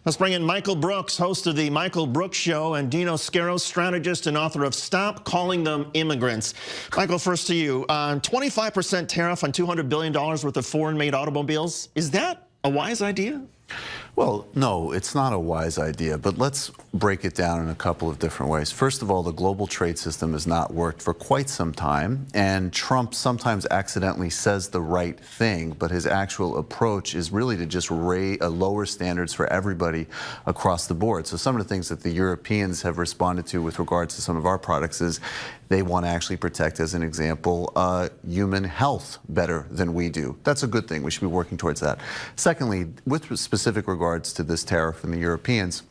Let's bring in Michael Brooks, host of The Michael Brooks Show, and Dino Scaros, strategist and author of Stop Calling Them Immigrants. Michael, first to you. 25% tariff on $200 billion worth of foreign-made automobiles. Is that a wise idea? Well, no, it's not a wise idea, but let's break it down in a couple of different ways. First of all, the global trade system has not worked for quite some time, and Trump sometimes accidentally says the right thing, but his actual approach is really to just lower standards for everybody across the board. So some of the things that the Europeans have responded to with regards to some of our products is they want to actually protect, as an example, human health better than we do. That's a good thing. We should be working towards that. Secondly, with specific regards to this tariff from the Europeans,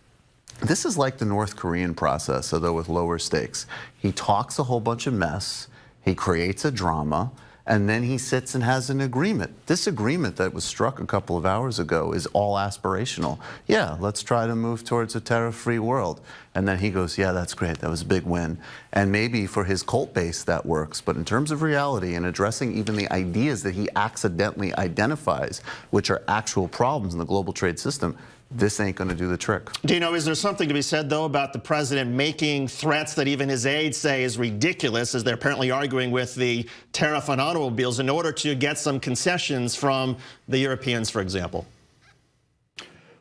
this is like the North Korean process, although with lower stakes. He talks a whole bunch of mess, he creates a drama, and then he sits and has an agreement. This agreement that was struck a couple of hours ago is all aspirational. Yeah, let's try to move towards a tariff-free world. And then he goes, yeah, that's great, that was a big win. And maybe for his cult base that works, but in terms of reality and addressing even the ideas that he accidentally identifies, which are actual problems in the global trade system, this ain't going to do the trick. Dino, is there something to be said, though, about the president making threats that even his aides say is ridiculous, as they're apparently arguing with the tariff on automobiles, in order to get some concessions from the Europeans, for example?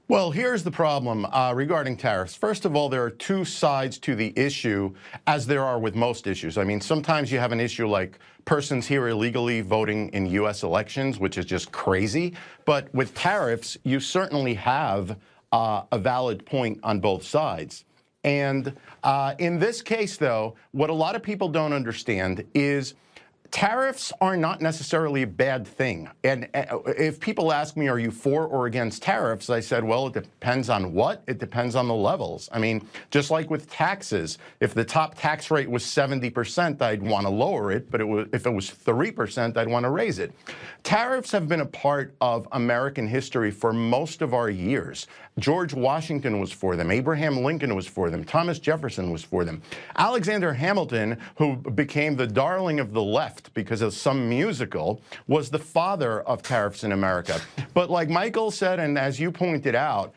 Well, here's the problem regarding tariffs. First of all, there are two sides to the issue, as there are with most issues. I mean, sometimes you have an issue like persons here illegally voting in U.S. elections, which is just crazy. But with tariffs, you certainly have a valid point on both sides. And in this case, though, what a lot of people don't understand is tariffs are not necessarily a bad thing. And if people ask me, are you for or against tariffs? I said, well, it depends on what? It depends on the levels. I mean, just like with taxes, if the top tax rate was 70%, I'd want to lower it. But if it was 3%, I'd want to raise it. Tariffs have been a part of American history for most of our years. George Washington was for them. Abraham Lincoln was for them. Thomas Jefferson was for them. Alexander Hamilton, who became the darling of the left because of some musical, was the father of tariffs in America. But like Michael said, and as you pointed out,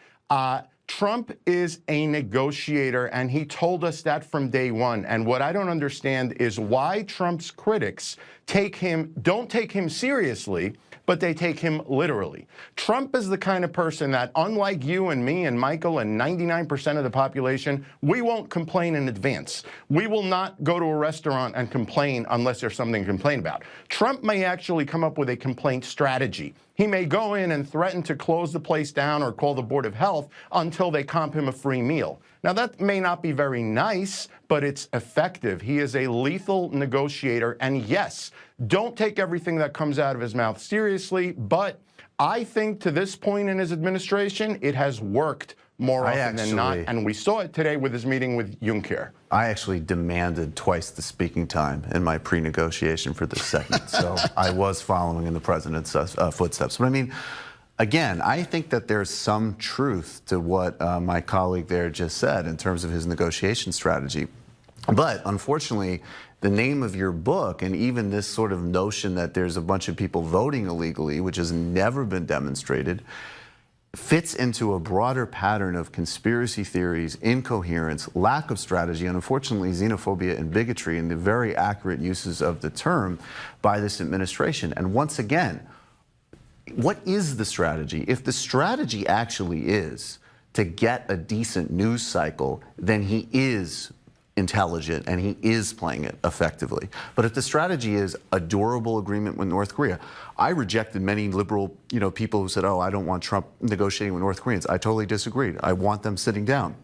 Trump is a negotiator, and he told us that from day one. And what I don't understand is why Trump's critics don't take him seriously, but they take him literally. Trump is the kind of person that, unlike you and me and Michael and 99% of the population, we won't complain in advance. We will not go to a restaurant and complain unless there's something to complain about. Trump may actually come up with a complaint strategy. He may go in and threaten to close the place down or call the Board of Health until they comp him a free meal. Now, that may not be very nice, but it's effective. He is a lethal negotiator. And yes, don't take everything that comes out of his mouth seriously, but I think to this point in his administration, it has worked more often than not. And we saw it today with his meeting with Juncker. I actually demanded twice the speaking time in my pre-negotiation for this segment. So I was following in the president's footsteps. But I mean, again, I think that there's some truth to what my colleague there just said in terms of his negotiation strategy. But unfortunately, the name of your book and even this sort of notion that there's a bunch of people voting illegally, which has never been demonstrated, fits into a broader pattern of conspiracy theories, incoherence, lack of strategy, and unfortunately xenophobia and bigotry, and the very accurate uses of the term by this administration. And once again, what is the strategy? If the strategy actually is to get a decent news cycle, then he is intelligent and he is playing it effectively. But if the strategy is a durable agreement with North Korea, I rejected many liberal, people who said, oh, I don't want Trump negotiating with North Koreans. I totally disagreed. I want them sitting down.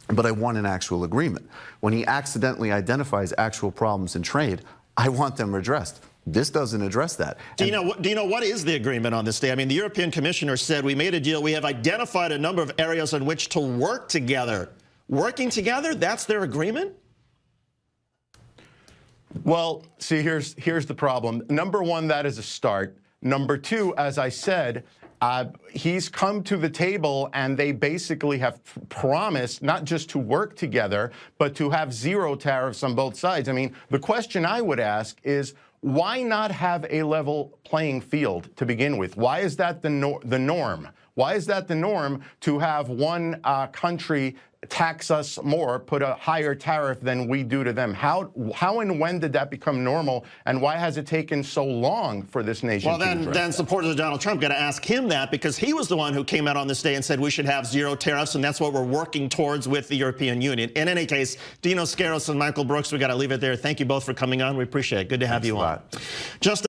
But I want an actual agreement. When he accidentally identifies actual problems in trade, I want them addressed. This doesn't address that. Dino, what is the agreement on this day? I mean, the European Commissioner said we made a deal. We have identified a number of areas in which to work together. Working together, that's their agreement? Well, see, here's the problem. Number one, that is a start. Number two, as I said, he's come to the table and they basically have promised not just to work together, but to have zero tariffs on both sides. I mean, the question I would ask is, why not have a level playing field to begin with? Why is that the norm? Why is that the norm to have one country tax us more, put a higher tariff than we do to them? How and when did that become normal, and why has it taken so long for this nation to address then that? supporters of Donald Trump got to ask him that, because he was the one who came out on this day and said we should have zero tariffs, and that's what we're working towards with the European Union. In any case, Dino Scaros and Michael Brooks, we got to leave it there. Thank you both for coming on. We appreciate it. Good to have you on. Just